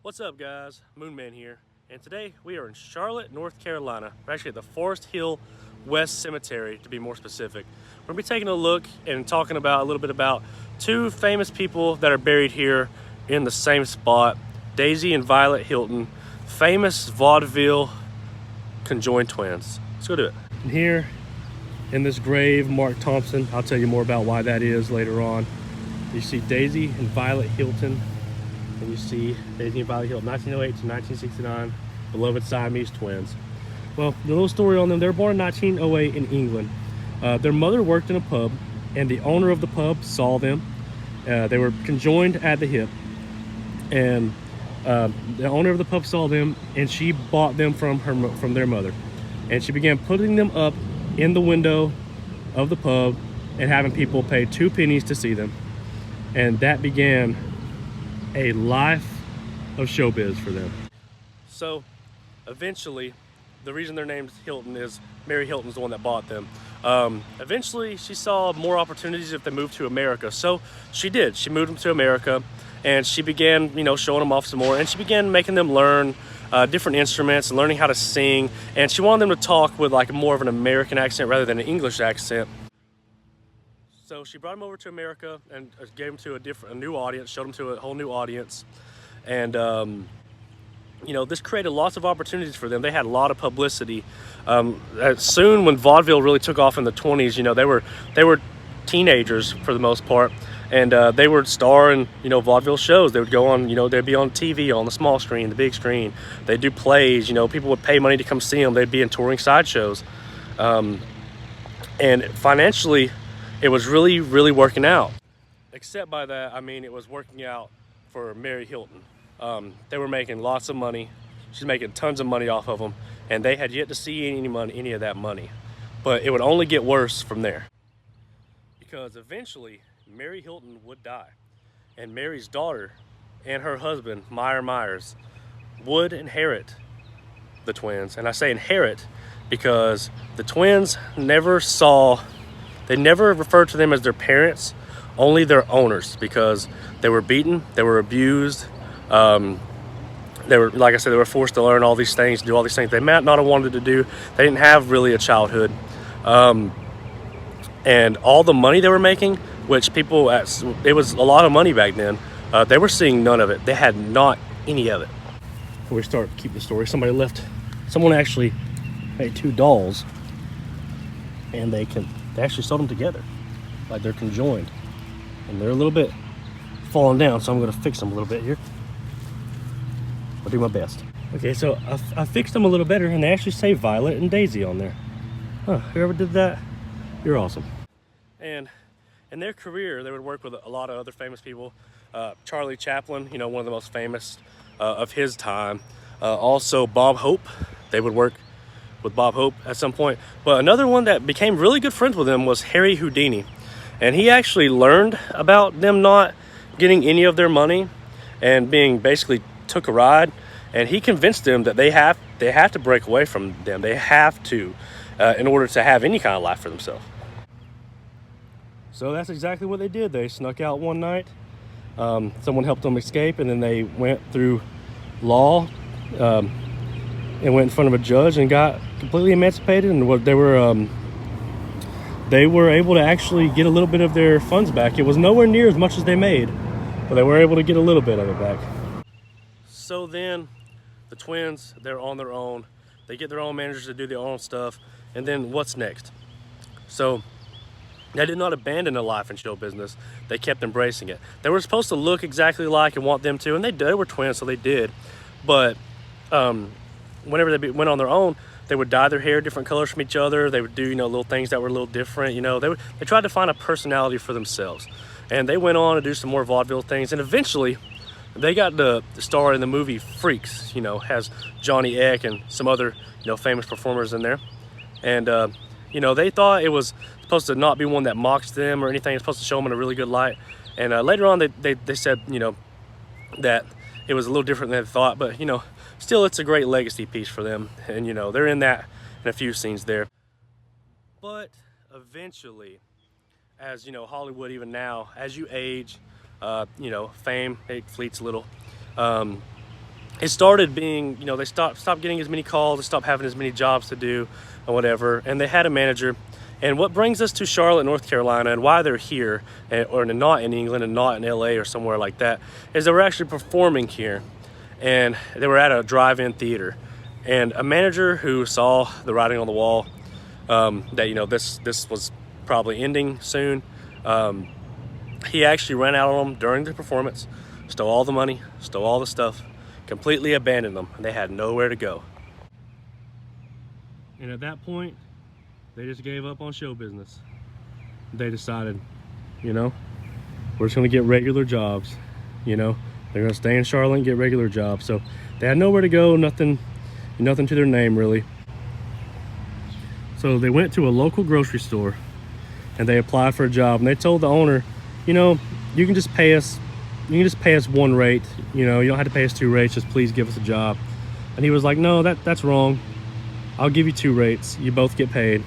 What's up, guys? Moonman here, and today we are in Charlotte, North Carolina. We're actually at the Forest Hill West Cemetery, to be more specific. We're gonna be taking a look and talking about a little bit about two famous people that are buried here in the same spot, Daisy and Violet Hilton, famous Vaudeville conjoined twins. Let's go do it. And here in this grave, Mark Thompson, I'll tell you more about why that is later on. You see Daisy and Violet Hilton. And you see Daisy and Violet Hilton, 1908 to 1969, beloved Siamese twins. Well, the little story on them, they were born in 1908 in England. Their mother worked in a pub, and the owner of the pub saw them. They were conjoined at the hip, and the owner of the pub saw them, and she bought them from their mother. And she began putting them up in the window of the pub and having people pay 2 pennies to see them. And that began a life of showbiz for them. So eventually, the reason their name's Hilton is Mary Hilton's the one that bought them. Eventually she saw more opportunities if they moved to America, so she did. She moved them to America, and she began showing them off some more, and she began making them learn different instruments and learning how to sing, and she wanted them to talk with like more of an American accent rather than an English accent. So she brought them over to America and gave them to a new audience, showed them to a whole new audience. And, this created lots of opportunities for them. They had a lot of publicity. Soon when vaudeville really took off in the 20s, they were teenagers for the most part. And they would star in, vaudeville shows. They would go on, they'd be on TV, on the small screen, the big screen. They'd do plays, people would pay money to come see them. They'd be in touring sideshows. And financially, it was really, really working out. Except by that, I mean, it was working out for Mary Hilton. They were making lots of money. She's making tons of money off of them, and they had yet to see any of that money. But it would only get worse from there. Because eventually, Mary Hilton would die. And Mary's daughter and her husband, Meyer Myers, would inherit the twins. And I say inherit because the twins they never referred to them as their parents, only their owners, because they were beaten, they were abused, they were, like I said, they were forced to learn all these things, do all these things they might not have wanted to do. They didn't have really a childhood. And all the money they were making, which it was a lot of money back then, they were seeing none of it. They had not any of it. Before we start keep the story, someone actually made 2 dolls, and they actually sewed them together, like they're conjoined, and they're a little bit falling down, so I'm going to fix them a little bit here. I'll do my best. Okay, so I fixed them a little better, and they actually say Violet and Daisy on there. Huh, whoever did that, you're awesome. And in their career, they would work with a lot of other famous people. Charlie Chaplin, one of the most famous of his time. Also Bob Hope, they would work with Bob Hope at some point. But another one that became really good friends with him was Harry Houdini. And he actually learned about them not getting any of their money and basically took a ride. And he convinced them that they have to break away from them. They have to, in order to have any kind of life for themselves. So that's exactly what they did. They snuck out one night. Someone helped them escape, and then they went through law and went in front of a judge and got completely emancipated, and they were able to actually get a little bit of their funds back. It was nowhere near as much as they made, but they were able to get a little bit of it back. So then the twins, they're on their own. They get their own managers to do their own stuff, and then what's next? So they did not abandon their life in show business. They kept embracing it. They were supposed to look exactly like and want them to, and they were twins, so they did. But whenever they went on their own, they would dye their hair different colors from each other. They would do, little things that were a little different. They tried to find a personality for themselves. And they went on to do some more vaudeville things. And eventually, they got to star in the movie Freaks, has Johnny Eck and some other, famous performers in there. And, they thought it was supposed to not be one that mocks them or anything. It's supposed to show them in a really good light. And later on, they said, that it was a little different than they thought. But, still, it's a great legacy piece for them. And, they're in a few scenes there. But eventually, as, Hollywood, even now, as you age, fame, it fleets a little. it started being, you know, they stopped getting as many calls, they stopped having as many jobs to do and whatever, and they had a manager. And what brings us to Charlotte, North Carolina, and why they're here, or not in England and not in LA or somewhere like that, is they were actually performing here. And they were at a drive-in theater. And a manager who saw the writing on the wall, that, you know, this was probably ending soon, he actually ran out on them during the performance, stole all the money, stole all the stuff, completely abandoned them, and they had nowhere to go. And at that point, they just gave up on show business. They decided, you know, we're just gonna get regular jobs, you know. They're gonna stay in Charlotte and get regular jobs. So they had nowhere to go, nothing to their name really. So they went to a local grocery store and they applied for a job, and they told the owner, you know, you can just pay us one rate, you know, you don't have to pay us 2 rates, just please give us a job. And he was like, no, that's wrong. I'll give you 2 rates, you both get paid,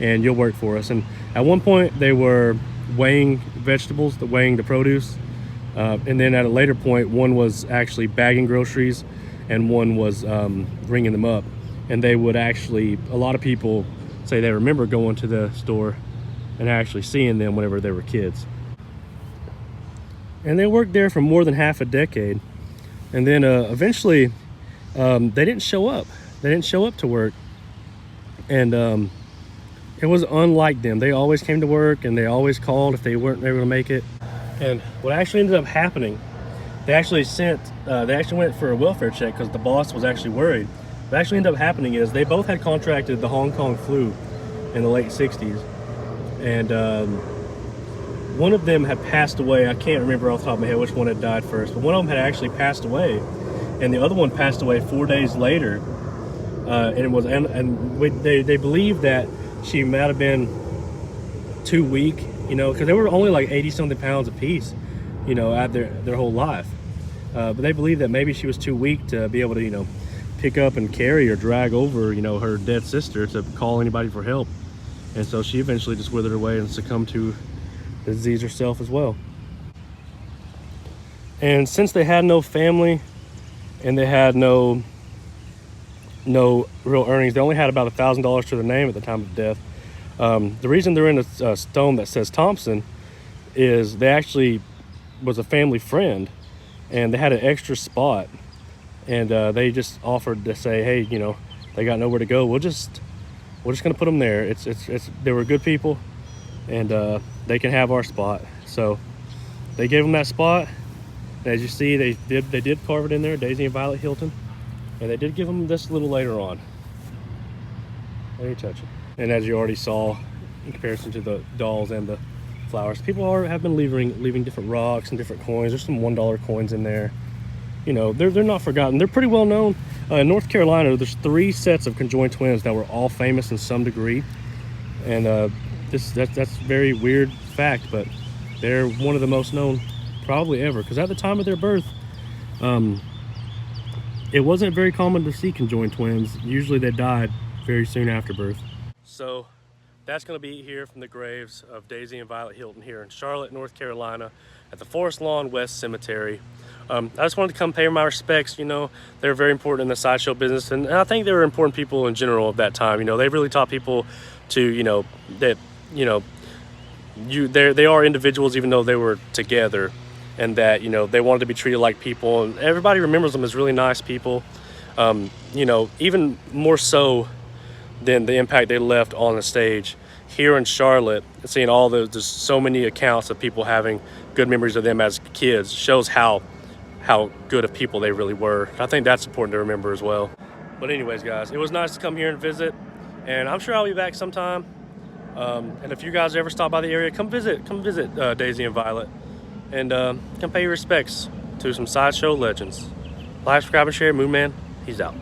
and you'll work for us. And at one point they were weighing vegetables, weighing the produce, and then at a later point one was actually bagging groceries and one was ringing them up. And they would actually, a lot of people say they remember going to the store and actually seeing them whenever they were kids. And they worked there for more than half a decade. And then eventually they didn't show up. They didn't show up to work. And it was unlike them. They always came to work and they always called if they weren't able to make it. And what actually ended up happening, they actually went for a welfare check because the boss was actually worried. What actually ended up happening is they both had contracted the Hong Kong flu in the late 60s. And one of them had passed away. I can't remember off the top of my head which one had died first, but one of them had actually passed away, and the other one passed away 4 days later. They believe that she might have been too weak, you know, because they were only like 80-something pounds apiece, you know, at their whole life. But they believe that maybe she was too weak to be able to, you know, pick up and carry or drag over, you know, her dead sister to call anybody for help. And so she eventually just withered away and succumbed to the disease herself as well. And since they had no family and they had no real earnings, they only had about $1,000 to their name at the time of death. The reason they're in a stone that says Thompson is they actually was a family friend and they had an extra spot, and they just offered to say, hey, you know, they got nowhere to go, we're just gonna put them there. They were good people, and they can have our spot. So they gave them that spot. And as you see, they did carve it in there, Daisy and Violet Hilton, and they did give them this a little later on. Let me touch it. And as you already saw, in comparison to the dolls and the flowers, people have been leaving different rocks and different coins. There's some $1 coins in there. You know, they're not forgotten. They're pretty well known. In North Carolina, there's 3 sets of conjoined twins that were all famous in some degree. And that's very weird fact, but they're one of the most known probably ever, because at the time of their birth, it wasn't very common to see conjoined twins. Usually they died very soon after birth. So that's going to be here from the graves of Daisy and Violet Hilton here in Charlotte, North Carolina, at the Forest Lawn West Cemetery. I just wanted to come pay my respects. You know, they're very important in the sideshow business, and I think they were important people in general of that time. You know, they really taught people to, you know, that, you know, they are individuals even though they were together, and that, you know, they wanted to be treated like people, and everybody remembers them as really nice people. You know, even more so than the impact they left on the stage here in Charlotte. Seeing all there's so many accounts of people having good memories of them as kids shows how good of people they really were. I think that's important to remember as well. But anyways, guys, it was nice to come here and visit, and I'm sure I'll be back sometime. And if you guys ever stop by the area, come visit Daisy and Violet, and come pay your respects to some sideshow legends. Like, subscribe, and share. Moon Man, he's out.